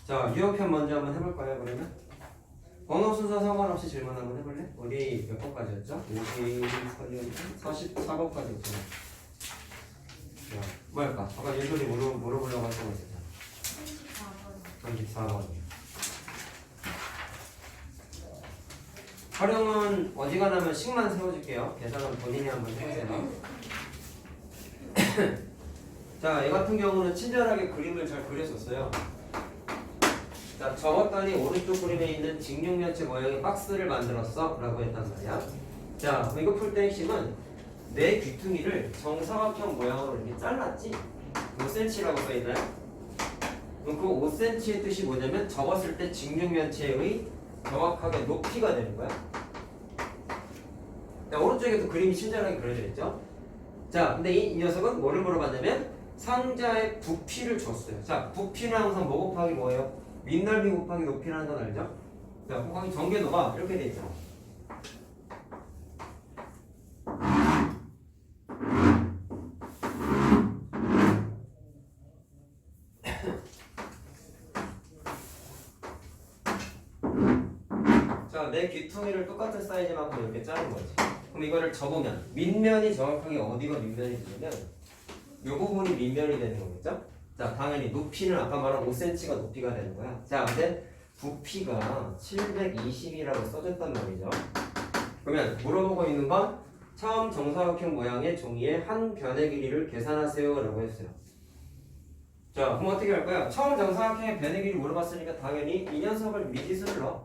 자, 유형편 먼저 한번 해볼까요, 그러면? 번호 순서 상관없이 질문 한번 해볼래? 어디 몇 번까지였죠? 44번까지였잖아. 자, 뭐 할까? 아까 예솔이 물어보려고 했던 거 있었잖아. 34번. 활용은 어지간하면 식만 세워줄게요. 계산은 본인이 한번 해보세요. 자, 얘 같은 경우는 친절하게 그림을 잘 그렸었어요. 자, 적었더니 오른쪽 그림에 있는 직육면체 모양의 박스를 만들었어 라고 했단 말이야. 자, 이거 풀 때 핵심은 내 귀퉁이를 정사각형 모양으로 이렇게 잘랐지. 5cm라고 써있나요? 그럼 그 5cm의 뜻이 뭐냐면 적었을 때 직육면체의 정확하게 높이가 되는 거야. 자, 오른쪽에도 그림이 친절하게 그려져 있죠. 자, 근데 이 녀석은 뭐를 물어봤냐면 상자의 부피를 줬어요. 자, 부피는 항상 뭐 곱하기 뭐예요? 윗넓이 곱하기 높이라는 건 알죠? 자, 곱하기 전개도가 이렇게 돼 있잖아. 자, 내 귀퉁이를 똑같은 사이즈만큼 이렇게 자른 거지. 그럼 이거를 접으면 밑면이 정확하게 어디가 밑면이 되냐면 이 부분이 밑면이 되는 거겠죠? 자, 당연히 높이는 아까 말한 5cm가 높이가 되는 거야. 자, 근데 부피가 720이라고 써졌단 말이죠. 그러면 물어보고 있는 건 처음 정사각형 모양의 종이의 한 변의 길이를 계산하세요 라고 했어요. 자, 그럼 어떻게 할 거야? 처음 정사각형의 변의 길이 물어봤으니까 당연히 이 녀석을 미지수를 넣어.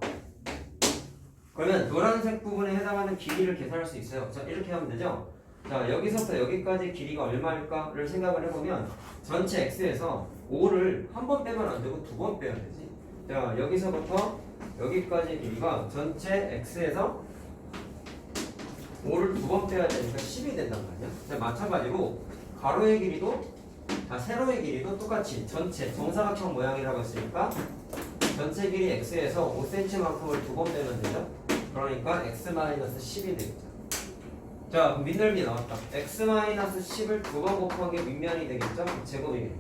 그러면 노란색 부분에 해당하는 길이를 계산할 수 있어요. 자, 이렇게 하면 되죠? 자, 여기서부터 여기까지 길이가 얼마일까를 생각을 해보면 전체 x에서 5를 한 번 빼면 안 되고 두 번 빼야 되지. 자, 여기서부터 여기까지 길이가 전체 x에서 5를 두 번 빼야 되니까 10이 된단 말이야. 자, 마찬가지로 가로의 길이도 세로의 길이도 똑같이 전체 정사각형 모양이라고 했으니까 전체 길이 x에서 5cm만큼을 두 번 빼면 되죠. 그러니까 x-10이 되겠죠. 자, 그럼 밑넓이 나왔다. x-10을 두 번 곱하기 밑면이 되겠죠? 제곱이겠네.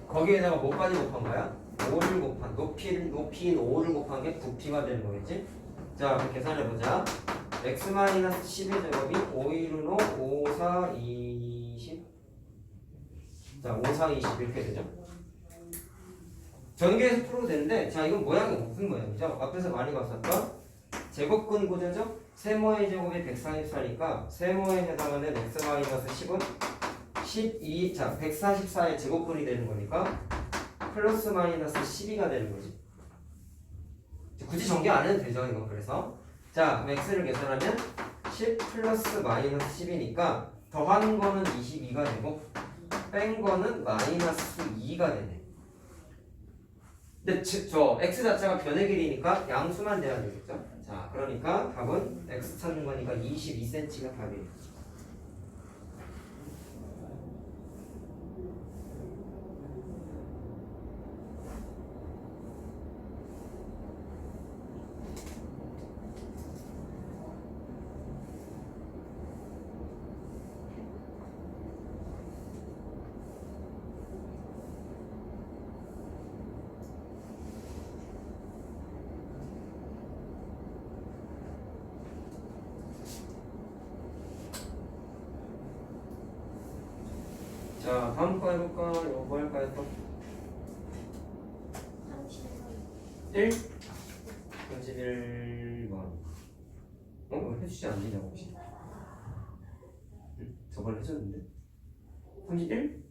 거기에다가 뭐까지 곱한 거야? 5를 곱한 높이인 5를 곱한 게 부피가 되는 거겠지? 자, 그럼 계산해보자. x-10의 제곱이 5, 1, 5, 5, 4, 20. 자, 5, 4, 20 이렇게 되죠? 전개해서 풀어도 되는데, 자, 이건 모양이 무슨 모양이죠? 앞에서 많이 봤었던 제곱근 구조죠? 세모의 제곱이 144니까 세모에 해당하는 x-10은 12, 자, 144의 제곱근이 되는 거니까 플러스 마이너스 12가 되는 거지. 굳이 전개 안 해도 되죠, 이건. 그래서 자, 그럼 x를 계산하면 10 플러스 마이너스 10이니까 더한 거는 22가 되고 뺀 거는 마이너스 2가 되네. 근데 저 x 자체가 변의 길이니까 양수만 돼야 되겠죠? 자, 그러니까 답은 x 찾는 거니까 22cm가 답이에요. 자, 다음 거 해볼까? 이거 뭐 할까요 또? 1? 31번. 왜 해주지 않느냐고 혹시? 저번에 해줬는데? 31?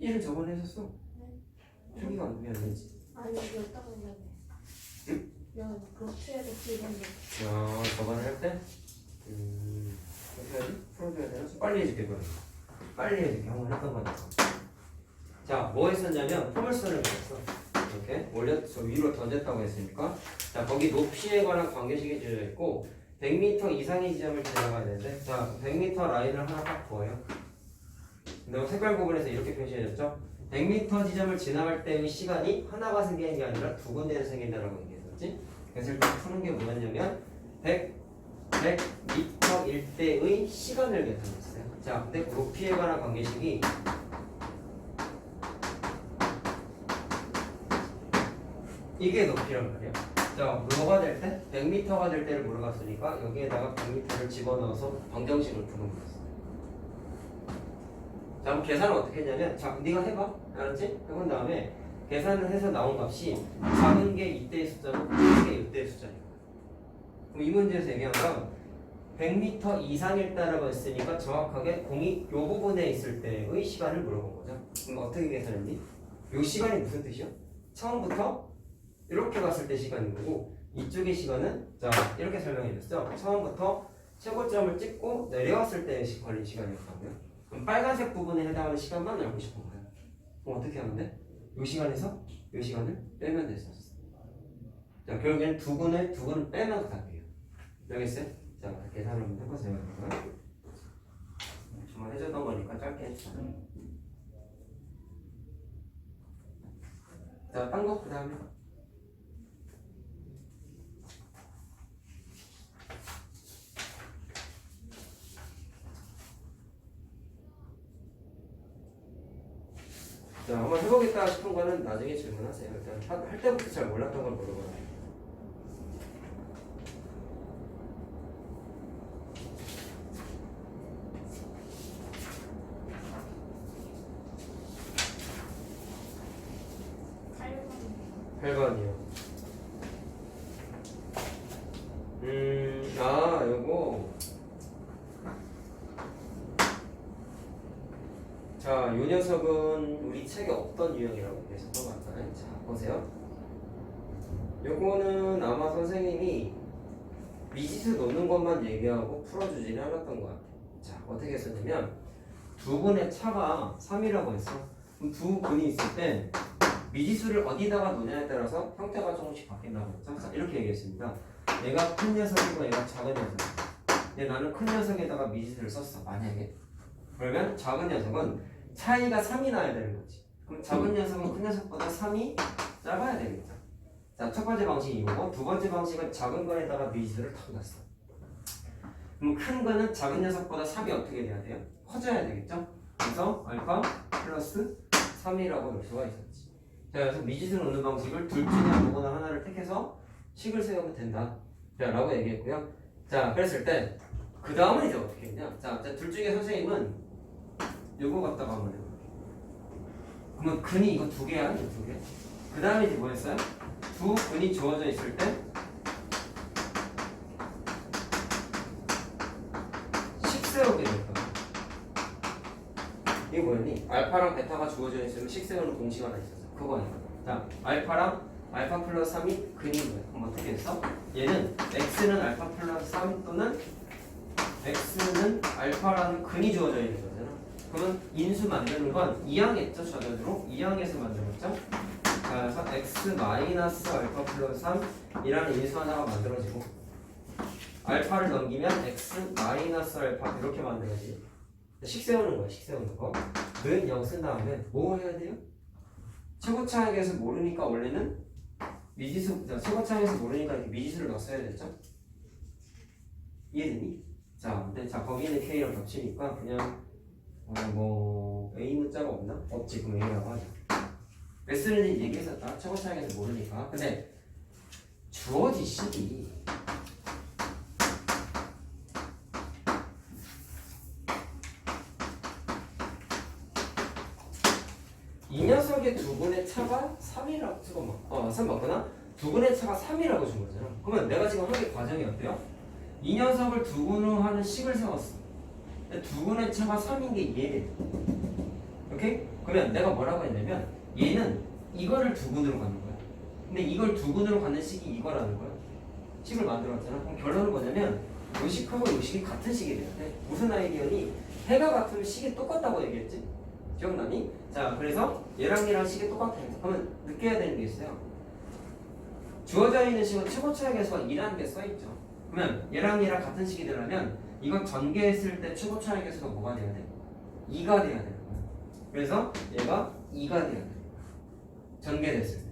1을 저번에 했었어. 표기가 안 되면 안 되지. 아니 여기다가 해야 돼. 야, 그렇게해도 되겠네. 저번에 할 때? 어떻게 해야지? 풀어줘야 되나? 빨리 해줄게, 그럼. 빨리 해줄게. 한번 했던 거니까. 자, 뭐 했었냐면 포물선을 그렸어. 이렇게 저 위로 던졌다고 했으니까. 자, 거기 높이에 관한 관계식이 지어져 있고 100m 이상의 지점을 지나가야 되는데, 자, 100m 라인을 하나 딱 그어요. 근데 색깔 구분해서 이렇게 표시해줬죠. 100m 지점을 지나갈 때의 시간이 하나가 생기는 게 아니라 두 군데에서 생긴다라고 얘기했었지. 그래서 일단 푸는 게 뭐였냐면 100m일 때의 시간을 계산했어요. 자, 근데 높이에 관한 관계식이 이게 높이란 말이야. 자, 뭐가 될 때? 100m가 될 때를 물어봤으니까 여기에다가 100m를 집어넣어서 방정식을 푸는 거였어. 자, 그럼 계산을 어떻게 했냐면, 자, 네가 해봐. 알았지? 해본 다음에 계산을 해서 나온 값이 작은 게 이때의 숫자고 큰 게 이때의 숫자예요. 그럼 이 문제에서 얘기한 건 100m 이상일 때라고 했으니까 정확하게 공이 요 부분에 있을 때의 시간을 물어본 거죠. 그럼 어떻게 계산했니? 요 시간이 무슨 뜻이요? 처음부터 이렇게 갔을 때 시간인 거고 이쪽의 시간은 자 이렇게 설명해 줬죠. 처음부터 최고점을 찍고 내려왔을 때 걸린 시간이었다고요. 그럼 빨간색 부분에 해당하는 시간만 알고 싶은 거예요. 그럼 어떻게 하면 돼? 이 시간에서 이 시간을 빼면 됐었어. 자 결국에는 두 근을 빼면 답이에요. 알겠어요? 자 계산을 한번 해보세요. 정말 해줬던 거니까 짧게 했죠. 자 딴 거 그 다음에 자, 한번 해보겠다 싶은 거는 나중에 질문하세요. 일단 할 때부터 잘 몰랐던 걸 물어봐요. 팔 8번이요. 요거. 자, 요 녀석은 우리 책에 없던 유형이라고 얘기했었던 것 같아요. 자, 보세요. 요거는 아마 선생님이 미지수 놓는 것만 얘기하고 풀어주지는 않았던 것 같아요. 자, 어떻게 했었냐면 두 분의 차가 3이라고 했어. 그럼 두 분이 있을 때 미지수를 어디다가 놓냐에 따라서 형태가 조금씩 바뀐다고 했죠. 자, 이렇게 얘기했습니다. 얘가 큰 녀석이고 얘가 작은 녀석. 근데 나는 큰 녀석에다가 미지수를 썼어. 만약에. 그러면 작은 녀석은 차이가 3이 나야 되는 거지. 그럼 작은 녀석은 큰 녀석보다 3이 작아야 되겠죠. 자, 첫 번째 방식이 이거고 두 번째 방식은 작은 거에다가 미지수를 탁 넣었어. 그럼 큰 거는 작은 녀석보다 3이 어떻게 돼야 돼요? 커져야 되겠죠. 그래서 알파 플러스 3이라고 넣을 수가 있었지. 자, 그래서 미지수를 넣는 방식을 둘 중에 아무거나 하나를 택해서 식을 세우면 된다. 자, 라고 얘기했고요. 자, 그랬을 때 그 다음은 이제 어떻게 했냐? 자, 둘 중에 선생님은 요거 갖다가 한번 해볼게요. 그러면 근이 이거 두 개야, 이거 두 개. 그 다음에 이제 뭐였어요? 두 근이 주어져 있을 때 식 세우게 될 거야. 이게 뭐였니? 알파랑 베타가 주어져 있으면 식 세우는 공식 하나 있었어. 그거야. 자, 알파랑 알파 플러스 3이 근인 거야. 그럼 어떻게 했어? 얘는 x는 알파 플러스 3 또는 x는 알파라는 근이 주어져 있는 거잖아. 그러면 인수 만드는 건 2항했죠, 저절로. 2항에서 만들었죠. 자, 그래서 x 마이너스 알파 플러스 3이라는 인수 하나가 만들어지고 알파를 넘기면 x 마이너스 알파 이렇게 만들어지. 식 세우는 거야, 식 세우는 거. 는 0 쓴 다음에 뭐 해야 돼요? 최고차항에서 모르니까 원래는 미지수, 최고차항에서 모르니까 이렇게 미지수를 넣었어야 되죠. 이해되니? 자, 근데 자 거기는 K랑 겹치니까 그냥 뭐 A 문자가 없나? 없지. 그럼 A라고 하자. 왜 쓰는지 얘기했었다. 최고차항에서 모르니까. 근데 주어진 식이 이 녀석의 두 분의 차가 3이라고 잠깐만 3 맞구나? 두 분의 차가 3이라고 준 거잖아. 그러면 내가 지금 하는 과정이 어때요? 이 녀석을 두 분으로 하는 식을 세웠어. 두 분의 차가 3인 게 얘래. 오케이? 그러면 내가 뭐라고 했냐면 얘는 이거를 두 분으로 가는 거야. 근데 이걸 두 분으로 가는 식이 이거라는 거야. 식을 만들었잖아. 그럼 결론은 뭐냐면 요 식하고 요 식이 같은 식이 돼야 돼. 무슨 아이디어니? 해가 같으면 식이 똑같다고 얘기했지? 기억나니? 자, 그래서 얘랑 얘랑 식이 똑같아. 그러면 느껴야 되는 게 있어요. 주어져 있는 식은 최고차의 개수가 2라는 게 써있죠. 그러면 얘랑 얘랑 같은 식이 되려면 이거 전개했을 때 최고차의 개수가 뭐가 돼야 돼? 2가 돼야 되는 거야. 그래서 얘가 2가 돼야 돼. 전개됐을 때.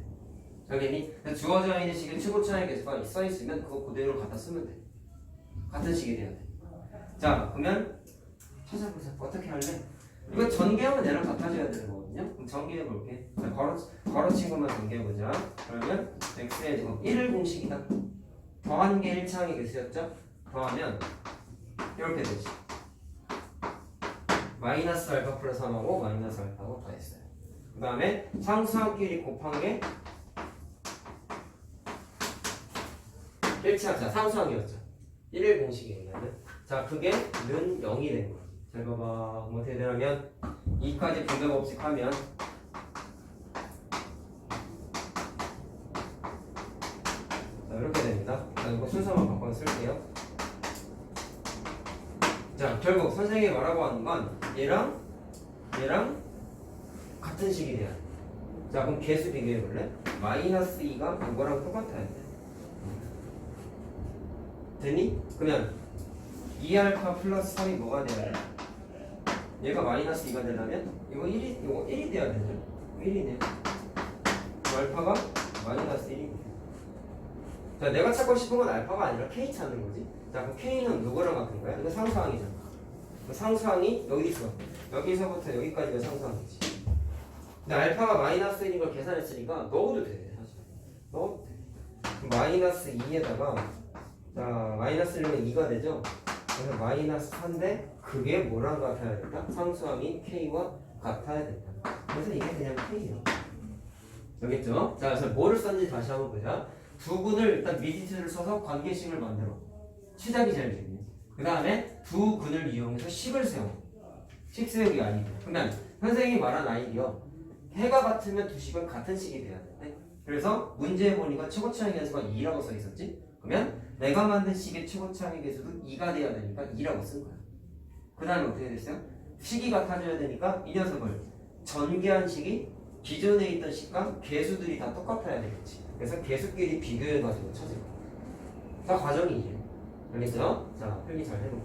알겠니? 주어져 있는 식에 최고차의 개수가 써있으면 그거 그대로 갖다 쓰면 돼. 같은 식이 돼야 돼. 자, 그러면 찾아보자. 어떻게 할래? 이거 전개하면 얘랑 같아져야 되는 거거든요. 거거든요. 그럼 전개해 볼게. 자, 괄호친 것만 전개해 보자. 그러면 x의 제곱 1을 공식이다. 더한 게 1차항의 개수였죠? 더하면 이렇게 되지. 마이너스 알파 플러스 3하고 마이너스 알파하고 더했어요. 그 다음에 상수항끼리 곱한 게 1차항. 자, 상수항이었죠. 1일 공식이냐면 자, 그게 는 0이 된 거야. 잘 봐봐. 그럼 어떻게 되냐면 2까지 분배법칙하면 자, 이렇게 됩니다. 자, 이거 순서만 바꿔서 쓸게요. 자, 결국 선생님이 말하고 하는 건 얘랑 같은 식이 돼야 돼. 자, 그럼 개수 비교해 볼래? 마이너스 2가 이거랑 똑같아야 돼. 되니? 그러면 2알파 플러스 3이 뭐가 돼야 돼? 얘가 마이너스 2가 되려면 이거 1이 돼야 되죠? 1이네. 알파가 마이너스 1이 돼. 자, 내가 찾고 싶은 건 알파가 아니라 K 찾는 거지. 자, 그럼 K는 누구랑 같은 거야? 이거 상수항이잖아. 그 상수항이 여기 있어. 여기서부터 여기까지가 상수항이지. 근데 알파가 마이너스 1인 걸 계산했으니까 넣어도 돼. 사실 넣어도 돼. 그럼 마이너스 2에다가 자, 마이너스 1이면 2가 되죠? 그래서 마이너스 4인데 그게 뭐랑 같아야 된다? 상수항이 K와 같아야 된다. 그래서 이게 그냥 K예요. 알겠죠? 자, 그래서 뭐를 썼는지 다시 한번 보자. 두 군을 일단 미디트를 써서 관계식을 만들어. 시작이 제일 중요해. 그 다음에 두 군을 이용해서 식을 세워. 식 세우기 아니고. 그러면 선생님이 말한 아이디어 해가 같으면 두 식은 같은 식이 돼야 돼. 그래서 문제에 보니까 최고차항의 개수가 2라고 써 있었지? 그러면 내가 만든 식의 최고차항의 개수도 2가 돼야 되니까 2라고 쓴 거야. 그 다음에 어떻게 됐어요? 식이 같아져야 되니까 이 녀석을 전개한 식이 기존에 있던 식과 개수들이 다 똑같아야 되겠지. 그래서 개수끼리 비교해가지고 찾을 거야. 다 과정이지. 알겠죠? 자, 필기 잘 해놓고.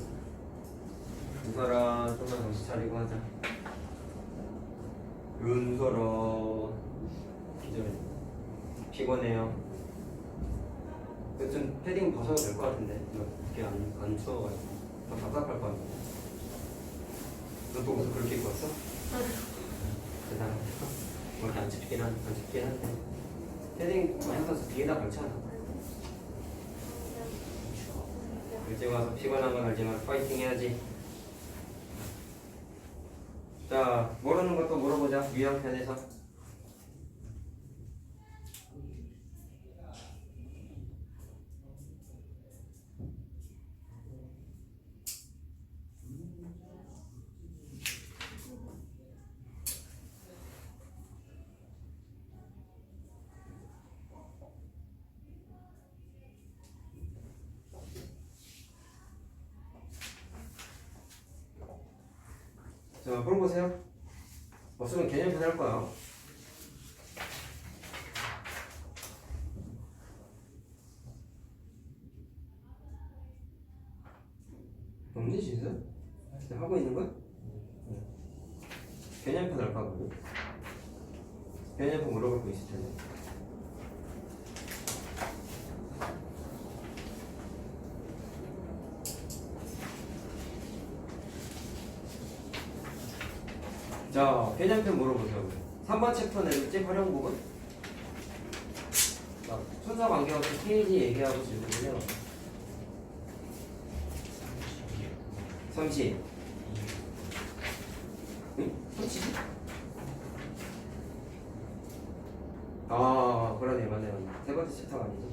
윤설아, 좀만 정신 차리고 하자. 윤설아, 기절해. 피곤해요. 좀 패딩 벗어도 될 것 같은데 이렇게 안 추워가지고 더 답답할 것 같아. 너 또 옷을 그렇게 입고 왔어? 대단하다. 그렇게 안 춥긴 한데 패딩 해서 뒤에다 걸쳐놔. 일찍 와서 피곤한 건 알지만 파이팅 해야지. 자, 모르는 것도 물어보자. 유형편에서. 자, 물어보세요. 없으면 개념편 할 거야. 없니, 진짜? 하고 있는 거야? 개념편 할까, 그러면? 개념편 물어볼 거 있을 텐데. 자, 개념편 물어보세요. 3번 챕터 내렸지? 활용 부분? 자, 순서 관계없이 페이지 얘기하고 질문을요. 30. 응? 30? 아, 그러네. 맞네. 세 번째 챕터가 아니지.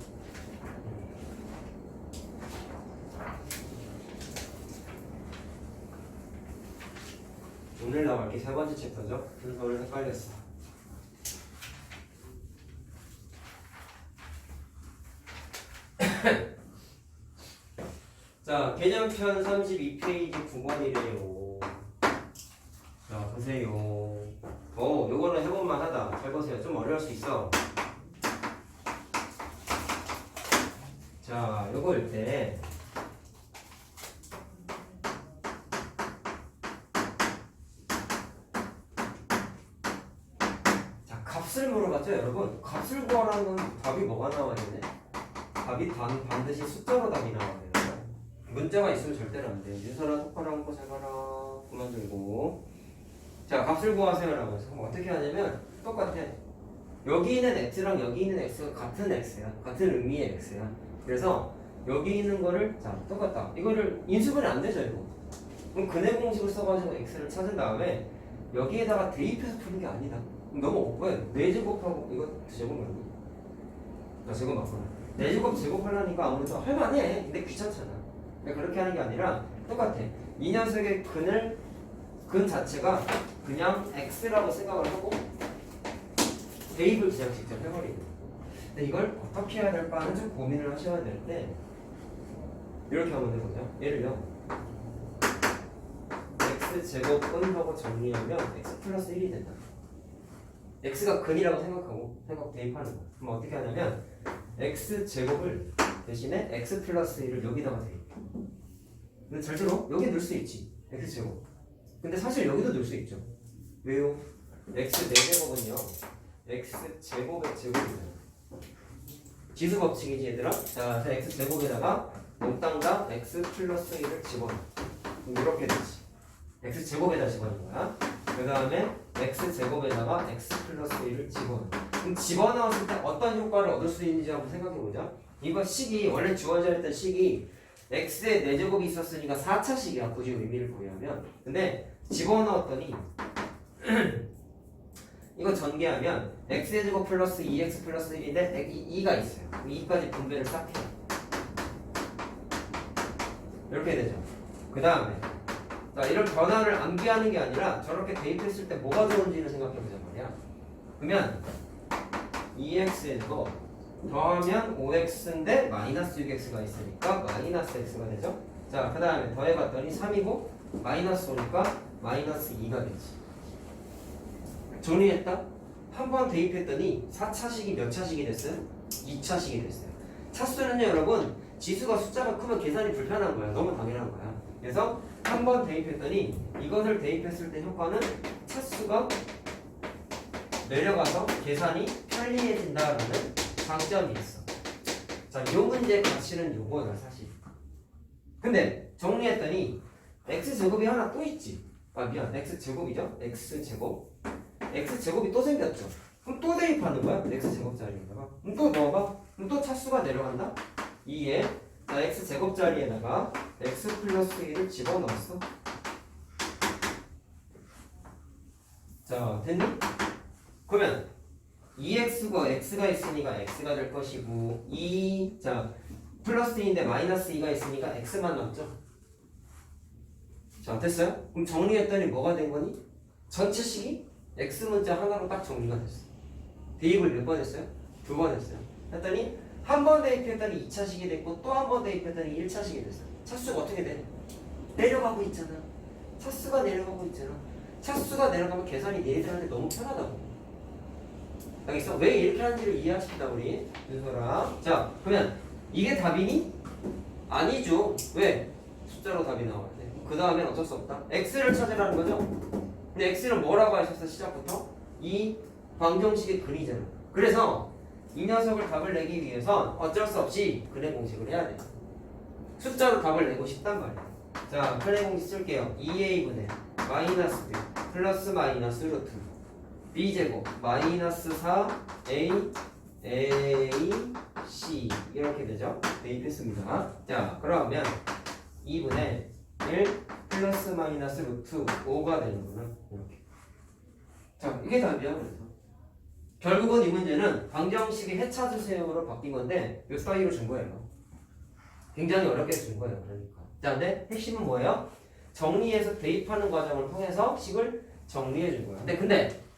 오늘 나갈 게 세 번째 챕터죠. 순서를 헷갈렸어. 자, 개념편 32페이지 9번이래요. 자, 보세요. 요거는 해볼만 하다. 잘 보세요. 좀 어려울 수 있어. 자, 요거일 때 값을 물어봤죠, 여러분? 값을 구하라는 답이 뭐가 나와야 되네? 답이 반드시 숫자로 답이 나와야 되는 거야. 문자가 있으면 절대로 안 돼. 윤설아, 똑바로 한거 잘 봐라. 그만 들고. 자, 값을 구하세요라고 해서 그럼 어떻게 하냐면 똑같아. 여기 있는 x랑 여기 있는 x가 같은 x야. 같은 의미의 x야. 그래서 여기 있는 거를 자 똑같다. 이거를 인수분해 안 되죠 이거. 그럼 근해 공식을 써가지고 x를 찾은 다음에 여기에다가 대입해서 푸는 게 아니다. 그럼 너무 억울해. 4제곱하고 이거 제곱 맞니? 아 제곱 맞구나. 4제곱 제곱하려니까 아무래도 할만해. 근데 귀찮잖아. 그러니까 그렇게 하는 게 아니라 똑같아. 이 녀석의 근 자체가 그냥 x라고 생각을 하고 대입을 그냥 직접 해버리는 거예요. 근데 이걸 어떻게 해야 될까는 좀 고민을 하셔야 되는데 이렇게 하면 되거든요. 예를요 x제곱은 하고 정리하면 x 플러스 1이 된다. x가 근이라고 생각 대입하는 거예요. 그럼 어떻게 하냐면 x제곱을 대신에 x 플러스 1을 여기다가 대입해. 근데 잘 들어? 여기 넣을 수 있지. x제곱. 근데 사실 여기도 넣을 수 있죠. 왜요? x 4제곱은요 x제곱의 제곱이잖아. 지수 법칙이지 얘들아. 자, x제곱에다가 몽땅다 x 플러스 1을 집어넣어. 그럼 이렇게 되지. x제곱에다 집어넣는 거야. 그 다음에 x제곱에다가 x 플러스 1을 집어넣어. 그럼 집어넣었을 때 어떤 효과를 얻을 수 있는지 한번 생각해보자. 이거 식이 원래 주어져 있던 식이 x의 4제곱이 있었으니까 4차식이야. 굳이 의미를 부여하면. 근데 집어넣었더니 이거 전개하면 x제곱 플러스 2x 플러스 1인데 2가 있어요. 2까지 분배를 싹 해요. 이렇게 되죠. 그 다음에 자, 이런 변화를 암기하는 게 아니라 저렇게 대입했을 때 뭐가 좋은지를 생각해보자 말이야. 그러면 2x에서 더하면 5x인데 마이너스 6x가 있으니까 마이너스 x가 되죠. 자, 그 다음에 더해봤더니 3이고 마이너스 5니까 마이너스 2가 되지. 정리했다? 한 번 대입했더니 4차식이 몇 차식이 됐어요? 2차식이 됐어요. 차수는요 여러분 지수가 숫자가 크면 계산이 불편한 거야. 너무 당연한 거야. 그래서 한 번 대입했더니 이것을 대입했을 때 효과는 차수가 내려가서 계산이 편리해진다라는 장점이 있어. 자, 이 문제의 가치는 요거야 사실. 근데 정리했더니 x제곱이 하나 또 있지. 아 미안, x제곱이죠? x제곱이 또 생겼죠. 그럼 또 대입하는 거야? x제곱 자리에다가. 그럼 또 넣어봐. 그럼 또 차수가 내려간다. 2에 자 x제곱 자리에다가 x 플러스 1을 집어넣었어. 자 됐니? 그러면 2x가 x가 있으니까 x가 될 것이고 2 자 플러스 2인데 마이너스 2가 있으니까 x만 남죠. 자 됐어요? 그럼 정리했더니 뭐가 된 거니? 전체 식이 x 문자 하나로 딱 정리가 됐어. 대입을 몇 번 했어요? 2번 했어요. 했더니 한 번 대입했더니 2차식이 됐고 또 한 번 대입했더니 1차식이 됐어요. 차수가 어떻게 돼? 내려가고 있잖아. 차수가 내려가고 있잖아. 차수가 내려가면 계산이 얘들한테 너무 편하다고. 알겠어? 왜 이렇게 하는지를 이해하십시다 우리 윤설아. 자 그러면 이게 답이니? 아니죠. 왜? 숫자로 답이 나와야 돼. 그 다음엔 어쩔 수 없다. x를 찾으라는 거죠. 근데 x는 뭐라고 하셨어 시작부터? 이 방정식의 근이잖아. 그래서 이 녀석을 답을 내기 위해선 어쩔 수 없이 근해 공식을 해야 돼. 숫자로 답을 내고 싶단 말이야. 자 근해 공식 쓸게요. 2a분의 마이너스 b 플러스 마이너스 루트 b제곱 마이너스 4a c 이렇게 되죠. 대입했습니다. 자 그러면 2분의 1 플러스 마이너스 루트 5가 되는구나. 이렇게. 자 이게 답이야. 그래서 결국은 이 문제는 방정식의 해찾으세요로 바뀐 건데 몇 따위로 준 거예요. 굉장히 어렵게 준 거예요. 그러니까. 자 근데 핵심은 뭐예요? 정리해서 대입하는 과정을 통해서 식을 정리해 준 거야.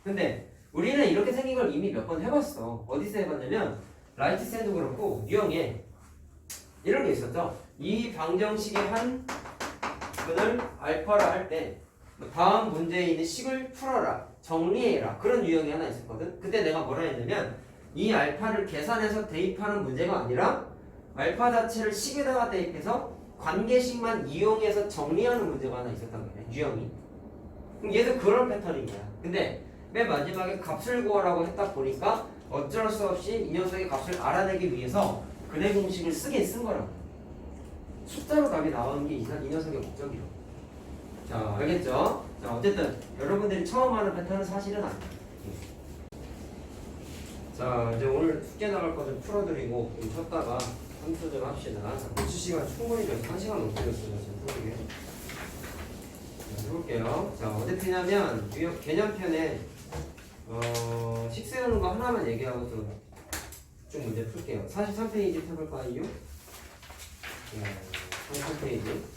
근데 우리는 이렇게 생긴 걸 이미 몇 번 해봤어. 어디서 해봤냐면 라이트샌도 그렇고 유형에 이런 게 있었죠. 이 방정식의 한 근을 알파라 할 때 다음 문제에 있는 식을 풀어라, 정리해라 그런 유형이 하나 있었거든. 그때 내가 뭐라 했냐면 이 알파를 계산해서 대입하는 문제가 아니라 알파 자체를 식에다가 대입해서 관계식만 이용해서 정리하는 문제가 하나 있었단 말이야. 유형이. 그럼 얘도 그런 패턴인 거야. 근데 맨 마지막에 값을 구하라고 했다 보니까 어쩔 수 없이 이 녀석의 값을 알아내기 위해서 근해 공식을 쓰긴 쓴 거라고. 숫자로 답이 나오는 게 이 녀석의 목적이라고. 자 알겠죠? 자, 어쨌든 여러분들이 처음 하는 패턴은 사실은 아니에요. 자, 이제 오늘 숙제 나갈 거 좀 풀어드리고 좀 쳤다가 함수 좀 합시다. 자, 고치 시간 충분히 좀 1시간 넘게 줬어요. 지금 풀게. 자, 해볼게요. 자, 어디 푸냐면 개념편에 식 세우는 거 하나만 얘기하고 좀 문제 풀게요. 43페이지 펴볼까요? 43페이지.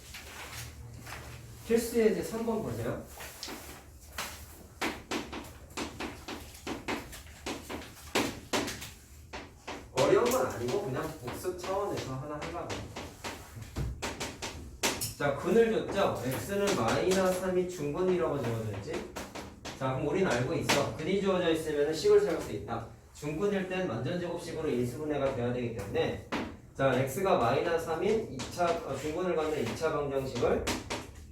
필수 예제 3번 보세요. 어려운 건 아니고 그냥 복습 차원에서 하나 하려고. 자, 근을 줬죠? x는 마이너스 3이 중근이라고 주어져 있지? 자, 그럼 우리는 알고 있어. 근이 주어져 있으면 식을 세울 수 있다. 중근일 땐 완전제곱식으로 인수분해가 돼야 되기 때문에 자, x가 마이너스 3인 2차 중근을 갖는 2차 방정식을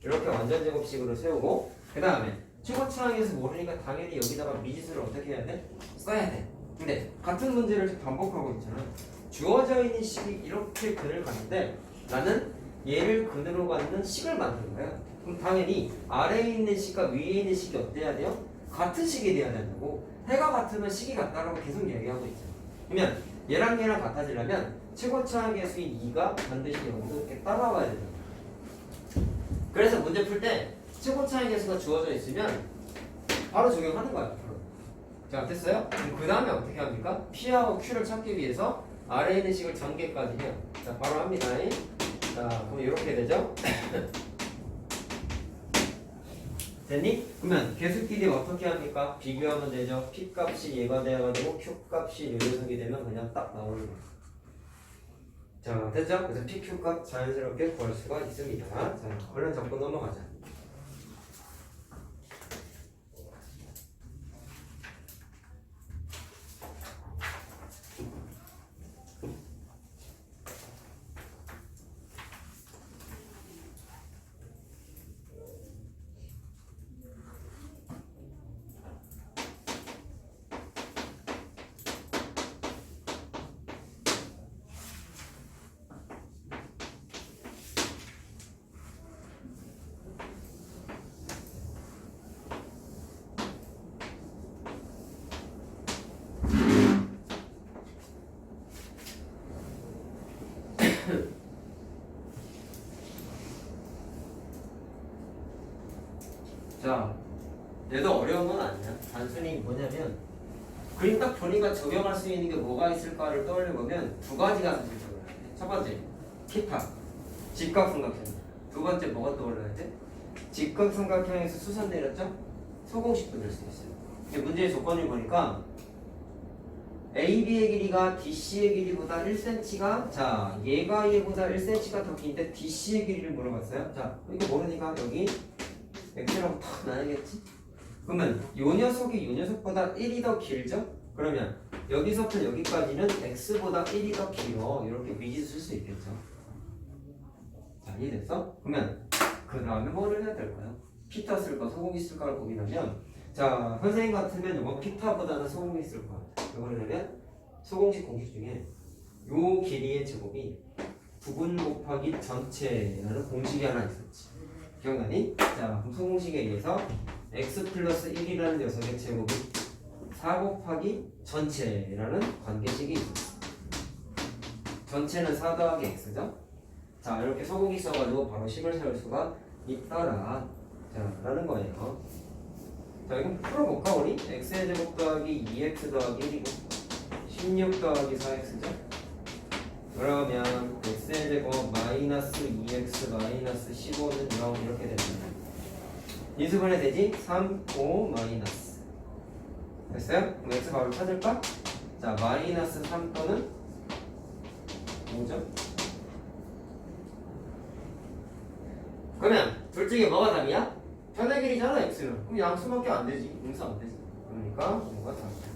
이렇게 완전제곱식으로 세우고 그 다음에 최고차항에서 모르니까 당연히 여기다가 미지수를 어떻게 해야 돼? 써야 돼. 근데 같은 문제를 반복하고 있잖아. 주어져 있는 식이 이렇게 근을 갖는데 나는 얘를 근으로 갖는 식을 만드는 거야. 그럼 당연히 아래에 있는 식과 위에 있는 식이 어때야 돼요? 같은 식이 돼야 된다고. 해가 같으면 식이 같다라고 계속 얘기하고 있잖아. 그러면 얘랑 얘랑 같아지려면 최고차항의 수인 2가 반드시 여기서 이렇게 따라와야 된다. 그래서 문제 풀 때 최고차항 계수가 주어져 있으면 바로 적용하는 거야. 바로. 자, 됐어요? 그럼 그 다음에 어떻게 합니까? P하고 Q를 찾기 위해서 아래에 있는 식을 전개까지 해요. 자, 바로 합니다. 자, 그럼 이렇게 되죠? 됐니? 그러면 계수끼리 어떻게 합니까? 비교하면 되죠? P 값이 얘가 돼가지고 Q 값이 요 녀석이 되면 그냥 딱 나오는 거예요. 자, 됐죠? 그래서 P, Q 값 자연스럽게 구할 수가 있습니다. 자, 얼른 잡고 넘어가자. 자, 얘도 어려운 건 아니야. 단순히 뭐냐면 그림 딱 보니까 적용할 수 있는 게 뭐가 있을까를 떠올려보면 두 가지가 사실 적용해야 돼. 첫 번째, 피파, 직각삼각형. 두 번째 뭐가 떠올라야 돼? 직각삼각형에서 수선 내렸죠? 소공식도 될 수 있어요. 근데 문제의 조건을 보니까 AB의 길이가 DC의 길이보다 1cm가 자, 얘가 얘보다 1cm가 더 긴데 DC의 길이를 물어봤어요. 자, 이거 모르니까 여기 x라고 탁 나누겠지? 그러면 요 녀석이 요 녀석보다 1이 더 길죠? 그러면 여기서부터 여기까지는 x보다 1이 더 길어. 이렇게 미지수 쓸 수 있겠죠? 자, 이해됐어? 그러면 그 다음에 뭐를 해야 될까요? 피타 쓸까 소공이 쓸까를 고민하면 자, 선생님 같으면 이거 피타보다는 소공이 쓸 거야. 이거를 하면 소공식 공식 중에 요 길이의 제곱이 부분 곱하기 전체라는 공식이 하나 있었지. 기억나니? 자, 그럼 소공식에 의해서 x 플러스 1이라는 녀석의 제곱이 4 곱하기 전체라는 관계식이 있었어. 전체는 4 더하기 x죠? 자, 이렇게 소공이 써가지고 바로 식을 세울 수가 있더라. 자, 라는 거예요. 자, 이거 풀어볼까, 우리? x의 제곱 더하기 2x 더하기 1이고 16 더하기 4x죠? 그러면 x의 제곱 마이너스 2x 마이너스 15는 0 이렇게 됩니다. 인수분해 되지? 3, 5 마이너스. 됐어요? 그럼 x 바로 찾을까? 자, 마이너스 3 또는 5죠? 그러면 둘 중에 뭐가 답이야? 편의 길이잖아 x는. 그럼 양수밖에 안 되지. 음수 안 되지. 그러니까 뭐가 답이야?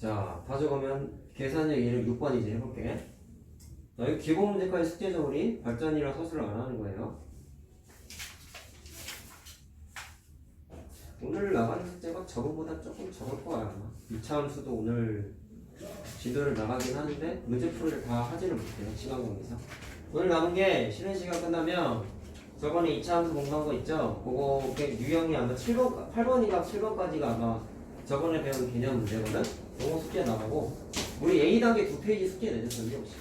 자, 다 적으면 계산력 6번 이제 해볼게. 자, 여기 기본 문제까지 숙제적으로 발전이랑 서술을 안 하는 거예요. 오늘 나가는 숙제가 저번보다 조금 적을 거야 아마. 2차 함수도 오늘 지도를 나가긴 하는데 문제 풀이를 다 하지는 못해요. 시간 관계상. 오늘 남은 게 쉬는 시간 끝나면 저번에 2차 함수 공부한 거 있죠? 그거 유형이 아마 7번, 8번인가 7번까지가 아마 저번에 배운 개념 문제거든? 그거 숙제 나가고 우리 A단계 2페이지 숙제 내줬었니 혹시?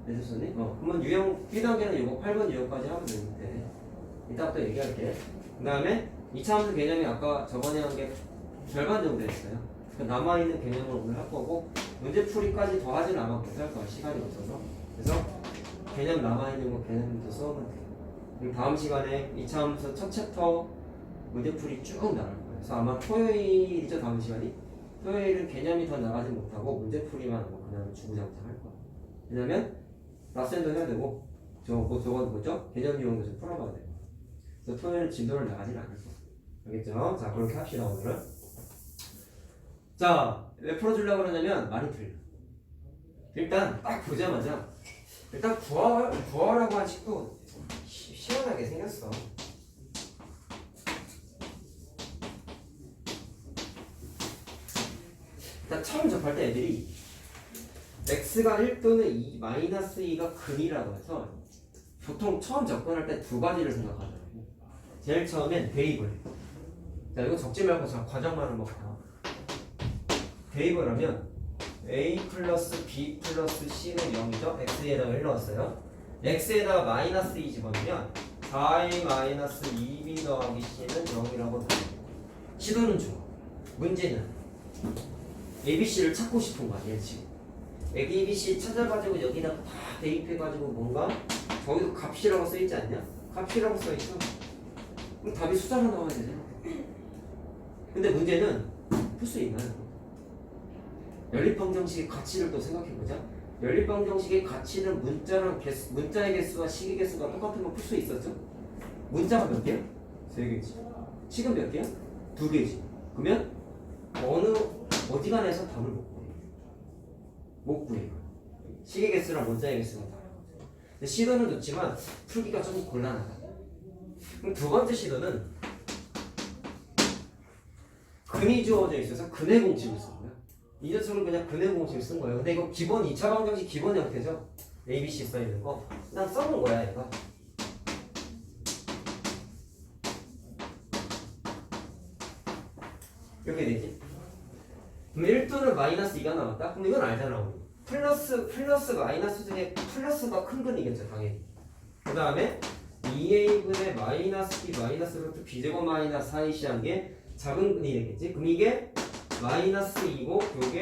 내줬었니? 그러면 유형 B단계는 이거 8번 유형까지 하면 되는데 이따부터 얘기할게. 그 다음에 2차 함수 개념이 아까 저번에 한 게 절반 정도 했어요. 남아있는 개념을 오늘 할 거고 문제 풀이까지 더 하진 않아 못할 거야 시간이 없어서. 그래서 개념 남아있는 거 개념부터 써오면 돼. 그리고 다음 시간에 2차 함수 첫 챕터 문제 풀이 쭉 나갈 거예요. 그래서 아마 토요일이죠 다음 시간이. 토요일은 개념이 더 나가지 못하고 문제 풀이만 하고 그냥 주구장창 할 거야. 왜냐면 라센도 해야 되고 저건 뭐죠? 개념 이용도 좀 풀어봐야 돼요. 그래서 토요일은 진도를 나가진 않을 거야. 알겠죠? 자 그렇게 합시다 오늘은. 자 왜 풀어주려고 그러냐면 많이 틀려. 일단 딱 보자마자 일단 구하라고 한 식도 시원하게 생겼어. 일단 처음 접할 때 애들이 x가 1 또는 2, 마이너스 2가 근이라고 해서 보통 처음 접근할 때 두 가지를 생각하더라고. 제일 처음엔 대입을. 자 이거 적지 말고 자 과정만 한번 봐. 대입을 하면 a 플러스 b 플러스 c는 0이죠. x에다가 1 넣었어요. x에다가 마이너스 2 집어넣으면 4a 마이너스 2b 더하기 c는 0이라고 나와요. 시도는 좋아. 문제는 ABC를 찾고 싶은 거 아니야 지금. ABC 찾아가지고 여기다가 다 대입해가지고 뭔가 저기도 값이라고 써있지 않냐? 값이라고 써있어. 그럼 답이 숫자로 나와야 되잖아. 근데 문제는 풀 수 있나요? 연립방정식의 가치를 또 생각해보자. 연립방정식의 가치는 문자의 개수와 식의 개수가 똑같은 거 풀 수 있었죠? 문자가 몇 개야? 3개지. 식은 몇 개야? 2개지. 그러면 어디가 내서 답을 못 구해. 식의 개수랑 문자의 개수가 다르거든. 근데 시도는 좋지만 풀기가 좀 곤란하다. 그럼 두 번째 시도는 근이 주어져 있어서 근의 공식을 쓴 거야. 이 녀석은 그냥 근의 공식을 쓴 거예요. 근데 이거 기본 2차 방정식 기본 형태죠. ABC 써있는 거. 그냥 써본 거야 얘가. 이렇게 되지. 그럼 1 또는 마이너스 2가 나왔다? 그럼 이건 알잖아 우리. 플러스 마이너스 중에 플러스가 큰 근이겠죠 당연히. 그 다음에 2a분의 마이너스 b 마이너스 루트 b제곱 마이너스 4ac 한 게 작은 근이 되겠지. 그럼 이게 마이너스 2고 요게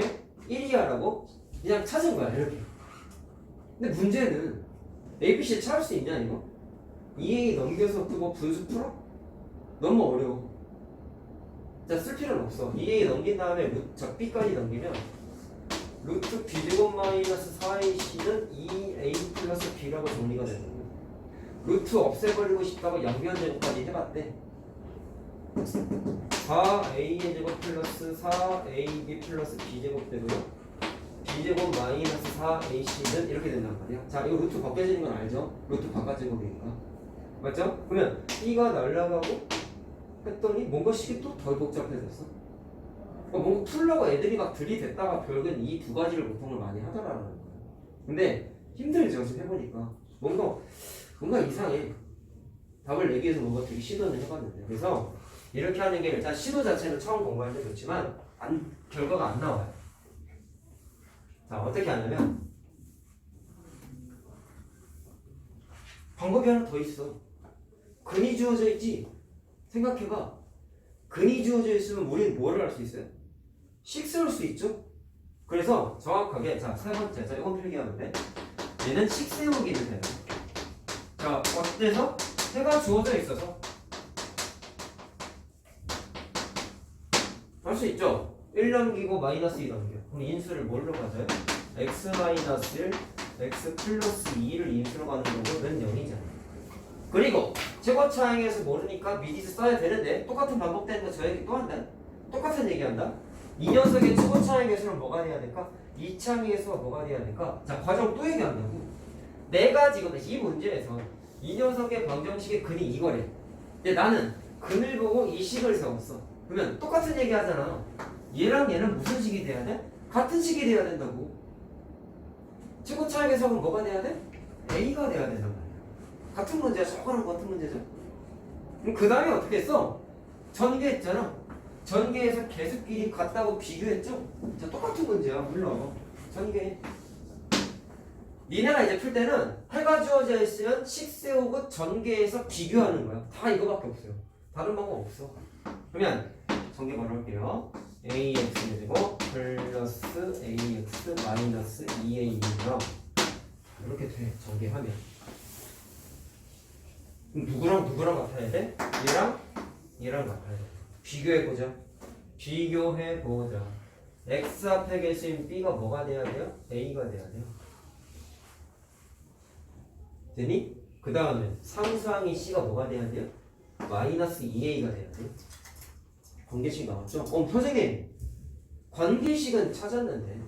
1이야라고 그냥 찾은 거야 이렇게. 근데 문제는 ABC 찾을 수 있냐 이거? 2a 넘겨서 그거 분수 풀어? 너무 어려워. 자, 쓸 필요는 없어. 2a 넘긴 다음에 b까지 넘기면 루트 b제곱 마이너스 4ac는 2a 플러스 b라고 정리가 되는 거야. 루트 없애버리고 싶다고 양변제곱까지 해봤대. 4a의 제곱 플러스 4ab 플러스 b제곱 되고요. b제곱 마이너스 4ac는 이렇게 된단 말이야. 자, 이거 루트 벗겨지는 건 알죠? 루트 바깥제곱이니까. 맞죠? 그러면 b가 날라가고 했더니 뭔가 식이 또 덜 복잡해졌어. 뭔가 풀려고 애들이 막 들이댔다가 결국엔 이 두 가지를 고통을 많이 하더라는 거야. 근데 힘들죠 지금 해보니까. 뭔가 이상해. 답을 내기 위해서 뭔가 되게 시도는 해봤는데. 그래서 이렇게 하는 게 일단 시도 자체는 처음 공부할 때 좋지만 결과가 안 나와요. 자 어떻게 하냐면 방법이 하나 더 있어. 근이 주어져 있지. 생각해봐. 근이 주어져 있으면 우리는 뭐를 할 수 있어요? 식 쓸 수 있죠? 그래서 정확하게 자 세 번째 자 이건 필기하면 돼. 얘는 식 세우기를 해요. 자 어때서? 해가 주어져 있어서 할 수 있죠? 1 넘기고 마이너스 2 넘겨. 그럼 인수를 뭘로 가져요? x 마이너스 1, x 플러스 2를 인수로 가는 거는 0이잖아. 그리고 제곱차항에서 모르니까 미지수 써야 되는데 똑같은 반복되는 거 저 얘기 또 한다. 똑같은 얘기한다. 이 녀석의 초고차항의 개수는 뭐가 돼야 될까? 2차항의 개수가 뭐가 돼야 될까? 자, 과정 또 얘기한다고. 내가 지금 이 문제에서 이 녀석의 방정식의 근이 이거래. 근데 나는 근을 보고 이 식을 세웠어. 그러면 똑같은 얘기 하잖아. 얘랑 얘는 무슨 식이 돼야 돼? 같은 식이 돼야 된다고. 최고차의 개수는 뭐가 돼야 돼? A가 돼야 된단 말이야. 같은 문제야. 저거랑 같은 문제죠. 그럼 그 다음에 어떻게 했어? 전개했잖아. 전개해서 개수끼리 같다고 비교했죠? 자, 똑같은 문제야. 물론 전개. 니네가 이제 풀 때는 해가 주어져 있으면 식 세우고 전개해서 비교하는 거야. 다 이거밖에 없어요. 다른 방법 없어. 그러면 전개 바로 할게요. ax 되고 플러스 ax 마이너스 2a면 이렇게 돼. 전개하면. 그럼 누구랑 누구랑 같아야 돼? 얘랑 같아야 돼. 비교해보자. 비교해보자. x 앞에 계신 b가 뭐가 돼야 돼요? a가 돼야 돼요. 되니? 그 다음에 상수항이 c가 뭐가 돼야 돼요? 마이너스 2a가 돼야 돼요. 관계식 나왔죠? 선생님 관계식은 찾았는데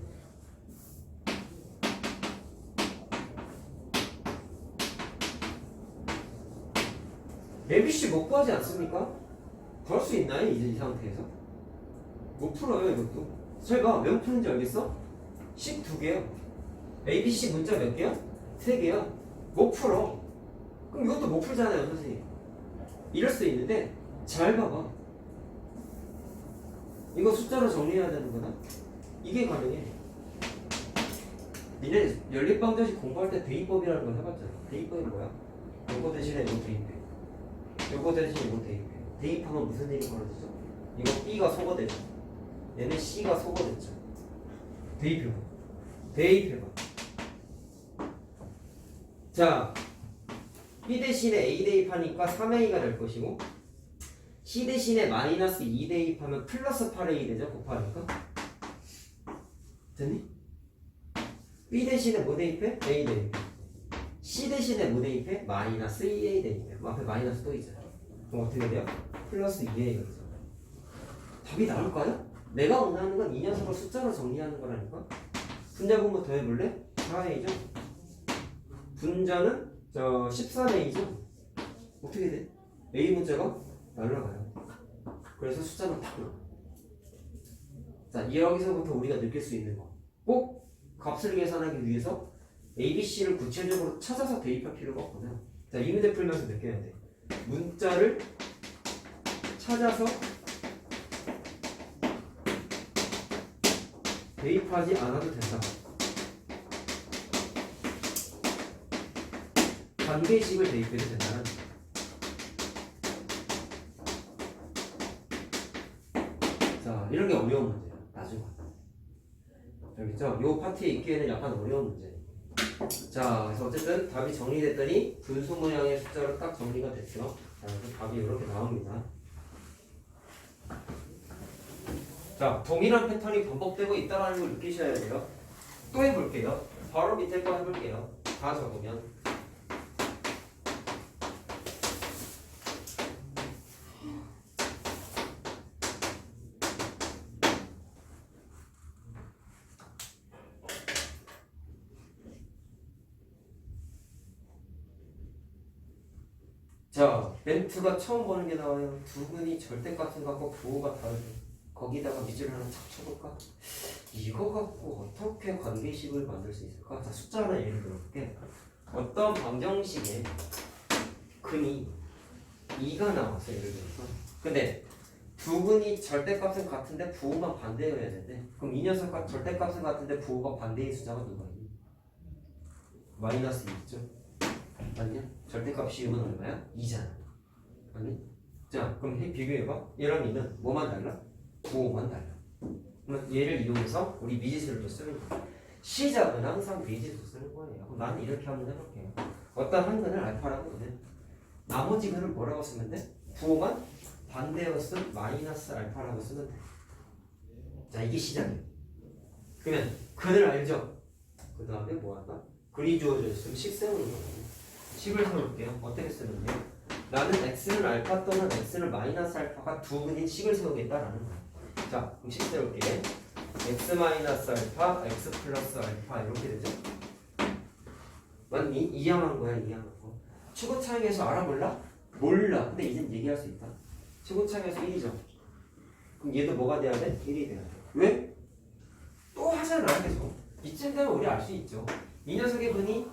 ABC 못 구하지 않습니까? 구할 수 있나요? 이제 이 상태에서? 못 풀어요 이것도. 설마 왜 못 푸는지 알겠어? 식 2개요. ABC 문자 몇 개야? 3개야. 못 풀어. 그럼 이것도 못 풀잖아요 선생님. 이럴 수 있는데 잘 봐봐. 이거 숫자로 정리해야 되는 거다. 이게 가능해. 니네 연립방정식 공부할 때 대입법이라는 걸 해봤잖아. 대입법이 뭐야? 요거 대신에 이거 대입해. 요거 대신에 이거 대입해. 대입하면 무슨 일이 벌어지죠? 이거 B가 소거되죠. 얘는 C가 소거됐죠. 대입해봐. 대입해봐. 자, B 대신에 A 대입하니까 3A가 될 것이고 C 대신에 마이너스 2 대입하면 플러스 8A 되죠? 곱하니까. 됐니? B 대신에 뭐 대입해? A 대입해. C 대신에 뭐 대입해? 마이너스 2A 대입해. 앞에 마이너스 또 있잖아. 그럼 어떻게 돼요? 플러스 2A가 되죠. 답이 나올까요? 내가 원하는 건 이 녀석을 숫자로 정리하는 거라니까. 분자 공부 더 해볼래? 4A죠? 분자는 13A죠? 어떻게 돼? A 문자가 날라가요. 그래서 숫자는 딱 나와. 자, 여기서부터 우리가 느낄 수 있는 거. 꼭 값을 계산하기 위해서 ABC를 구체적으로 찾아서 대입할 필요가 없거든. 자, 이 문제 풀면서 느껴야 돼. 문자를 찾아서 대입하지 않아도 된다. 관계식을 대입해도 된다는 거야. 자, 이런 게 어려운 문제야. 나중에. 알겠죠? 요 파트에 있기에는 약간 어려운 문제. 자, 그래서 어쨌든 답이 정리됐더니 분수 모양의 숫자로 딱 정리가 됐죠. 자, 그래서 답이 이렇게 나옵니다. 자, 동일한 패턴이 반복되고 있다는 걸 느끼셔야 돼요. 또 해볼게요. 바로 밑에 거 해볼게요. 다 적으면. 자, 멘트가 처음 보는 게 나와요. 두 근이 절대값은 같고 부호가 다르죠. 거기다가 밑줄 하나 착 쳐볼까? 이거 갖고 어떻게 관계식을 만들 수 있을까? 자, 숫자 하나 예를 들어볼게. 어떤 방정식에 근이 2가 나왔어, 예를 들어서. 근데 두 근이 절대값은 같은데 부호만 반대여야 되는데, 그럼 이 녀석과 절대값은 같은데 부호가 반대의 숫자가 누가니? 마이너스 2죠. 맞냐? 절대값 씌우면 얼마야? 2잖아. 맞니? 자, 그럼 비교해봐. 얘랑 얘는 뭐만 달라? 부호만 달라. 그럼 얘를 이용해서 우리 미지수를 또 쓰는 거야. 시작은 항상 미지수 쓰는 거예요. 그럼 나는 이렇게 한번 해볼게요. 어떤 한 근을 알파라고 하거든. 나머지 근을 뭐라고 쓰면 돼? 부호만 반대였음 마이너스 알파라고 쓰면 돼. 자, 이게 시작이에요. 그러면 근을 알죠? 그 다음에 뭐 한다? 글이 주어져 있으면 식 세우는 거거든요. 식을 세울게요. 어떻게 쓰는데요? 나는 x는 알파 또는 x는 마이너스 알파가 두 근인 식을 세우겠다라는 거야. 자, 그럼 식 세울게. x 마이너스 알파, x 플러스 알파 이렇게 되죠? 맞니? 이항한 거야, 이항한 거. 추구 차항에서 알아볼라? 몰라. 근데 이젠 얘기할 수 있다. 추구 차항에서 1이죠. 그럼 얘도 뭐가 돼야 돼? 1이 돼야 돼. 왜? 또 하잖아, 계속. 이쯤 되면 우리 알 수 있죠. 이 녀석의 근이,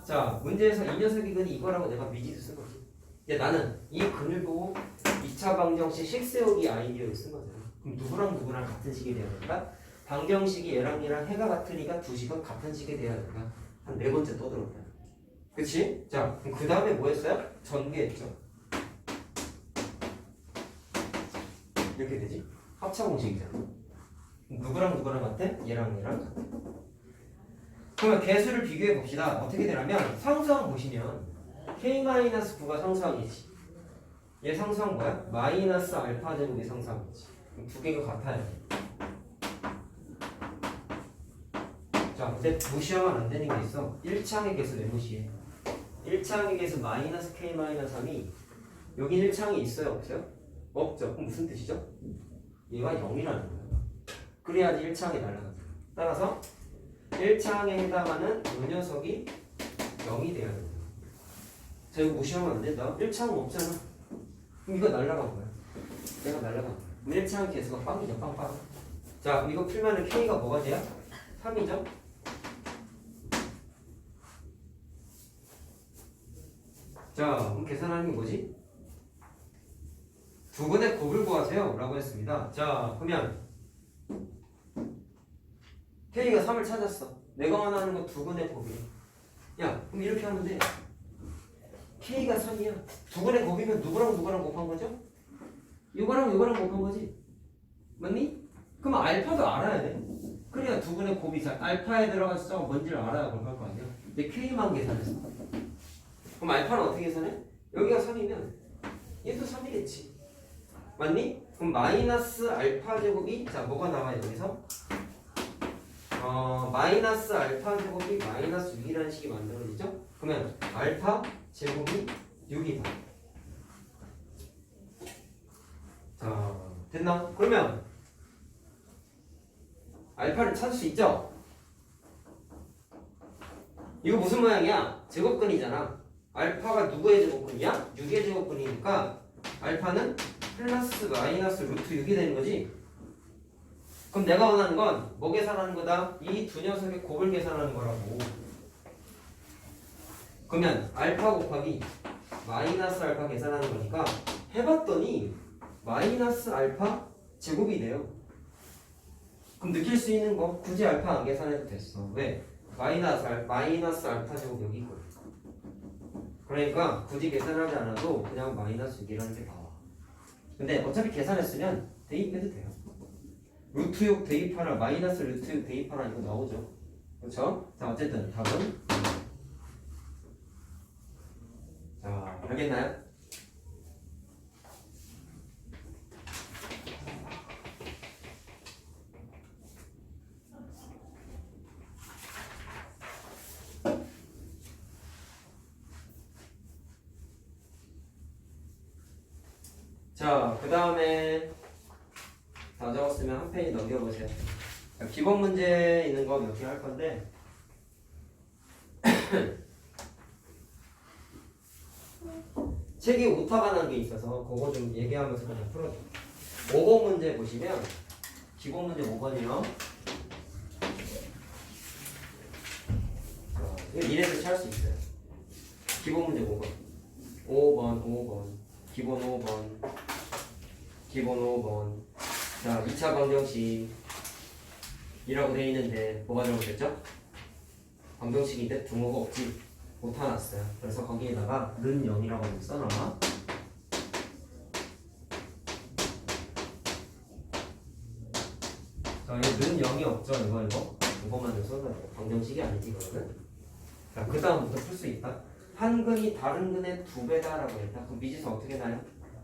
자, 문제에서 이 녀석의 근이 이거라고 내가 미지수 쓴 거지. 근데 나는 이 근을 보고 2차 방정식 식 세우기 아이디어를 쓴 거잖아. 그럼 누구랑 같은 식이 돼야 될까? 방정식이 얘랑 해가 같으니까 두 식은 같은 식이 돼야 될까? 한 네 번째 떠들었다. 그치? 자, 그럼 그 다음에 뭐 했어요? 전개했죠. 이렇게 되지? 합차 공식이잖아. 누구랑 같아? 얘랑 같아. 그러면 개수를 비교해 봅시다. 어떻게 되냐면 상수항 보시면 k-9가 상수항이지. 얘 상수항 뭐야? 마이너스 알파 제곱이 상수항이지. 그럼 두 개가 같아요. 자, 근데 무시하면 안 되는 게 있어. 1차항의 개수 왜 무시해? 1차항의 개수 마이너스 k-3이 여기 1차항이 있어요? 없어요? 없죠. 그럼 무슨 뜻이죠? 얘가 0이라는 거야. 그래야지 1차항이 날아가죠. 따라서 1차항에 해당하는 이 녀석이 0이 돼야 된다. 자, 이거 무시하면 안 된다. 1차항 없잖아. 그럼 이거 날아간 거야. 내가 날아간 거야. 1차항 개수가 빵이죠. 빵빵. 자, 그럼 이거 풀면은 K가 뭐가 돼요? 3이죠? 자, 그럼 계산하는 게 뭐지? 두 분의 곱을 구하세요 라고 했습니다. 자, 그러면 K가 3을 찾았어. 내가 원하는 거 두 분의 곱이야. 야, 그럼 이렇게 하면 돼. K가 3이야. 두 분의 곱이면 누구랑 곱한 거죠? 이거랑 곱한 거지. 맞니? 그럼 알파도 알아야 돼. 그래야 두 분의 곱이 잘 알파에 들어간 숫자가 뭔지를 알아야 곱할 거 아니야. 근데 K만 계산했어. 그럼 알파는 어떻게 계산해? 여기가 3이면 얘도 3이겠지. 맞니? 그럼 마이너스 알파 제곱이 자 뭐가 나와 여기서? 마이너스 알파 제곱이 마이너스 6이라는 식이 만들어지죠? 그러면 알파 제곱이 6이다. 자, 됐나? 그러면 알파를 찾을 수 있죠? 이거 무슨 모양이야? 제곱근이잖아. 알파가 누구의 제곱근이야? 6의 제곱근이니까 알파는 플러스 마이너스 루트 6이 되는 거지? 그럼 내가 원하는 건 뭐 계산하는 거다? 이 두 녀석의 곱을 계산하는 거라고. 그러면 알파 곱하기 마이너스 알파 계산하는 거니까 해봤더니 마이너스 알파 제곱이 돼요. 그럼 느낄 수 있는 거 굳이 알파 안 계산해도 됐어. 왜? 마이너스 알파 제곱 여기 있거든. 그러니까 굳이 계산하지 않아도 그냥 마이너스 6이라는 게 나와. 근데 어차피 계산했으면 대입해도 돼요. 루트 6 대입하라 마이너스 루트 6 대입하라 이거 나오죠. 그렇죠? 자, 어쨌든 답은 자, 알겠나요? 자, 그 다음에 다 적었으면 한 페이지 넘겨보세요. 자, 기본 문제 있는 거 몇 개 할 건데 책이 오타가 난 게 있어서 그거 좀 얘기하면서 그냥 풀어줄게요. 5번 문제 보시면 기본 문제 5번이요. 이거 이래서 찰 수 있어요. 기본 문제 5번. 5번. 기본 5번. 자, 2차 방정식이라고 되어 있는데 뭐가 잘못됐죠? 방정식인데 등호가 없지. 못타놨어요. 그래서 거기에다가 는 0이라고 좀 써놔. 자, 여기 는 0이 없죠. 이거만 좀 써놔요. 방정식이 아니지 그러면. 자, 그 다음부터 풀 수 있다. 한 근이 다른 근의 2배다라고 했다. 그럼 미지수 어떻게 나요?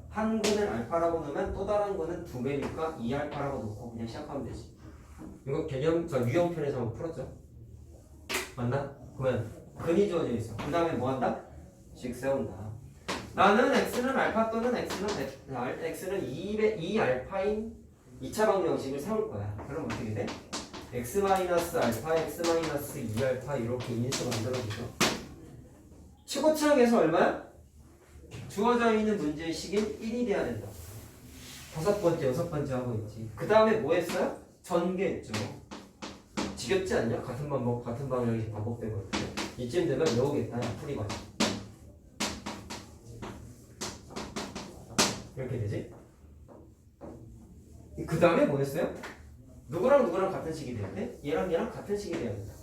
한 근을 알파라고 넣으면 또 다른 거는 2배니까 2알파라고 놓고 그냥 시작하면 되지. 이거 개념 저 유형편에서 한번 풀었죠? 맞나? 그러면 근이 주어져 있어. 그 다음에 뭐 한다? 식 세운다. 나는 x는 알파 또는 x는 2알파인 2차 방정식을 세울 거야. 그럼 어떻게 돼? x-알파, x-2알파 이렇게 인수 만들어주죠. 최고차항에서 얼마야? 주어져 있는 문제의 식인 1이 돼야 된다. 5번째, 6번째 하고 있지. 그 다음에 뭐 했어요? 전개했죠. 지겹지 않냐? 같은 방법, 같은 방향이 반복되거든요. 이쯤 되면 외우겠다. 풀이 과정. 이렇게 되지? 그 다음에 뭐 했어요? 누구랑 누구랑 같은 식이 돼야 돼? 얘랑 얘랑 같은 식이 돼야 된다.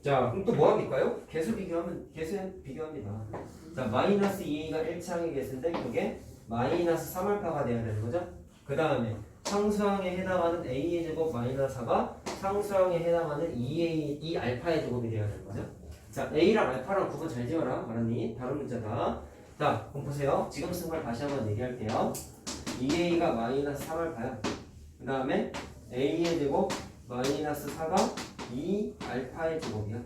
자, 그럼 또 뭐 합니까요? 개수 비교합니다. 자, 마이너스 2a가 1차항의 개수인데 그게 마이너스 3알파가 돼야 되는 거죠? 그 다음에 상수항에 해당하는 a의 제곱 마이너스 4가 상수항에 해당하는 2알파의 제곱이 돼야 되는 거죠? 자, a랑 알파랑 구분 잘 지어라. 알았니? 다른 문제다. 자, 그럼 보세요. 지금 쓴 걸 다시 한번 얘기할게요. 2a가 마이너스 3알파야. 그 다음에 a의 제곱 마이너스 4가 2알파의 제곱이야.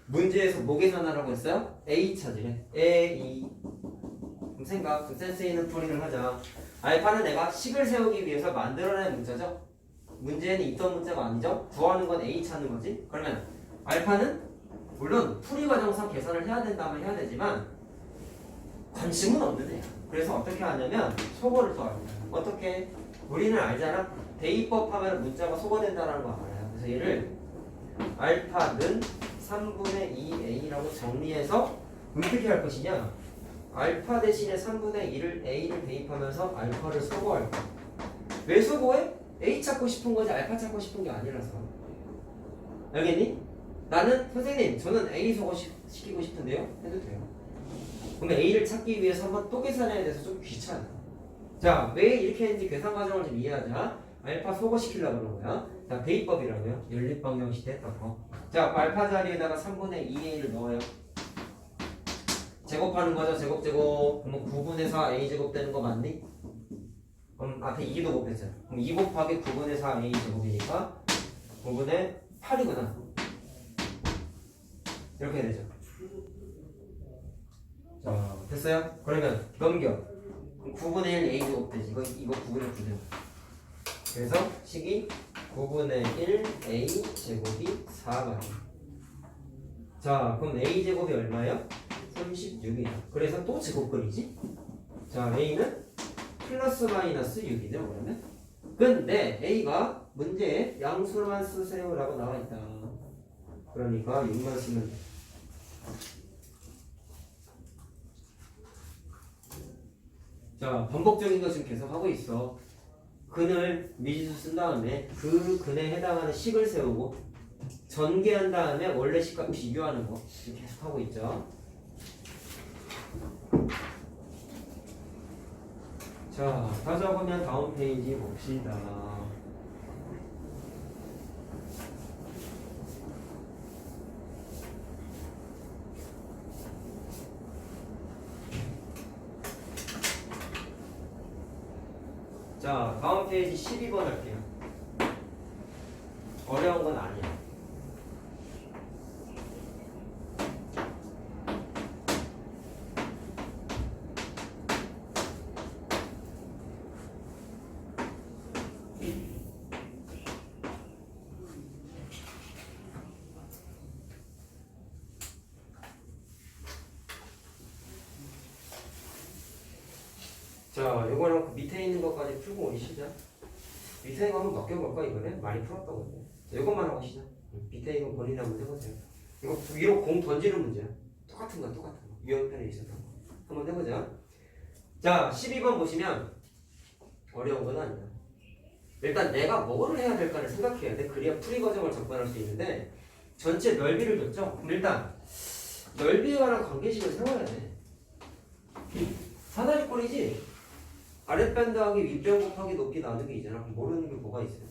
문제에서 뭐 계산하라고 했어요? a 찾으래. a. 그럼 생각, 센스 있는 풀이를 하자. 알파는 내가 식을 세우기 위해서 만들어낸 문자죠. 문제에는 있던 문자가 아니죠. 구하는 건 a 찾는 거지. 그러면 알파는 물론 풀이 과정상 계산을 해야 된다면 해야 되지만 관심은 없는 애야. 그래서 어떻게 하냐면 소거를 또 합니다. 어떻게? 우리는 알잖아. 대입법 하면 문자가 소거된다는 거 알아요. 그래서 얘를 알파는 3분의 2a라고 정리해서 어떻게 할 것이냐? 알파 대신에 3분의 2를 a를 대입하면서 알파를 소거할 거야. 왜 소거해? a 찾고 싶은 거지 알파 찾고 싶은 게 아니라서. 알겠니? 나는 선생님 저는 a 소거시키고 싶은데요? 해도 돼요. 그러면 a를 찾기 위해서 한번 또 계산해야 돼서 좀 귀찮아. 자, 왜 이렇게 했는지 계산 과정을 좀 이해하자. 알파 소거시키려고 그런 거야. 자, 대입법이라고요. 연립방정식 됐던 거. 자, 알파 자리에다가 3분의 2a를 넣어요. 제곱하는 거죠. 제곱. 그러면 9분의 4 a제곱 되는 거 맞니? 그럼 앞에 2도 곱했잖아. 그럼 2 곱하기 9분의 4 a제곱이니까 9분의 8이구나. 이렇게 되죠. 자, 됐어요? 그러면 넘겨. 9분의 1 a제곱 되지. 이거 9분의 9제곱. 그래서 식이 9분의 1 a제곱이 4가 돼. 자, 그럼 a제곱이 얼마예요? 36이야. 그래서 또 제곱근이지? 자, a는 플러스 마이너스 6이죠, 그러면? 근데 a가 문제에 양수만 쓰세요 라고 나와있다. 그러니까 6만 쓰면 돼. 자, 반복적인 거 지금 계속 하고 있어. 근을 미지수 쓴 다음에 그 근에 해당하는 식을 세우고 전개한 다음에 원래 식과 비교하는 거 지금 계속 하고 있죠. 자, 다 적으면 다음 페이지 봅시다. 자, 다음 페이지 12번 할게요. 어려운 건 아니야. 자, 요거는 그 밑에 있는 것까지 풀고 오시죠. 밑에 있는 거 한번 맡겨볼까, 이번에? 많이 풀었던 건데. 자, 요것만 하고 오시죠. 밑에 있는 거 본인이 한번 해보세요. 이거 위로 공 던지는 문제야. 똑같은 거. 유형편에 있었던 거. 한번 해보자. 자, 12번 보시면 어려운 건 아니야. 일단 내가 뭐를 해야 될까를 생각해야 돼. 그래야 풀이 과정을 접근할 수 있는데 전체 넓이를 줬죠? 그럼 일단 넓이에 관한 관계식을 세워야 돼. 사다리 꼴이지? 아랫변 더하기 윗변 곱하기 높이 나누기이잖아. 그럼 모르는 게 뭐가 있어요?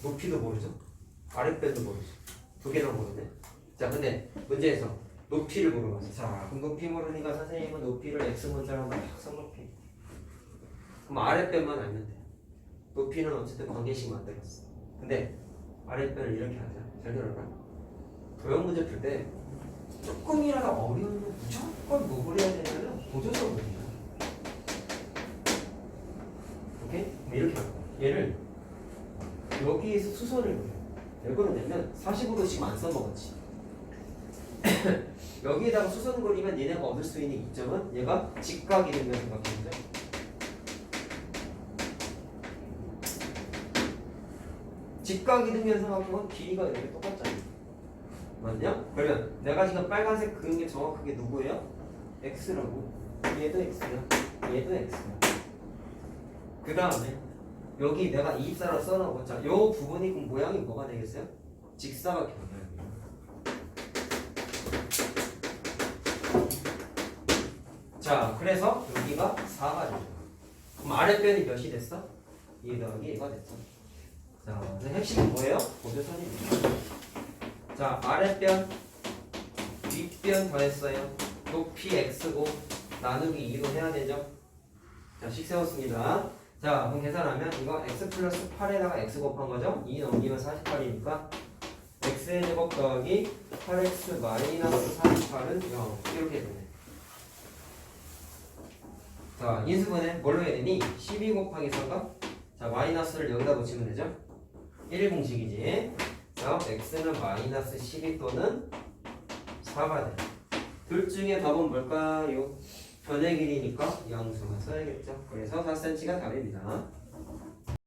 높이도 모르죠? 아랫변도 모르죠? 두 개나 모르네. 자, 근데 문제에서 높이를 물어봤어. 자, 그럼 높이 모르니까 선생님은 높이를 x 문자로 한번 탁 써놓기. 그럼 아랫변만 알면 돼. 높이는 어쨌든 관계식 만들었어. 근데 아랫변을 이렇게 하자. 잘 들어봐. 도형 문제 풀 때 조금이라도 어려우면 무조건 뭐 그려야 되냐면 보조적으로. 오케이? 그럼 이렇게 할 거야. 얘를 여기에서 수선을 그려. 왜 그러냐면 45도씩 안 써먹었지. 여기에다가 수선 그리면 얘네가 얻을 수 있는 이점은 얘가 직각이 되면 생각해보자. 직각이 되면 생각하면 길이가 이렇게 똑같잖아. 맞냐? 그러면 내가 지금 빨간색 그린 게 정확하게 누구예요? X라고. 얘도 X야. 얘도 X야. 그 다음에 여기 내가 24로 써놓고 자, 요 부분이 그럼 모양이 뭐가 되겠어요? 직사각형 모양이에요. 자, 그래서 여기가 4가 되죠. 그럼 아랫변이 몇이 됐어? 2 더하기 2가 됐어. 자, 그래서 핵심은 뭐예요? 고조선입니다. 자, 아랫변, 윗변 더했어요. 높이 x고 나누기 2로 해야 되죠. 자, 식 세웠습니다. 자, 그럼 계산하면 이거 x 플러스 8에다가 x 곱한 거죠. 2 넘기면 48이니까 x의 제곱 더하기 8x 마이너스 48은 0 이렇게 되네. 자, 인수분해 뭘로 해야 되니? 12 곱하기 4가 자, 마이너스를 여기다 붙이면 되죠. 1 공식이지. 자, x는 마이너스 12 또는 4가 돼. 둘 중에 답은 뭘까요? 변의 길이니까 양수만 써야겠죠. 그래서 4cm가 답입니다.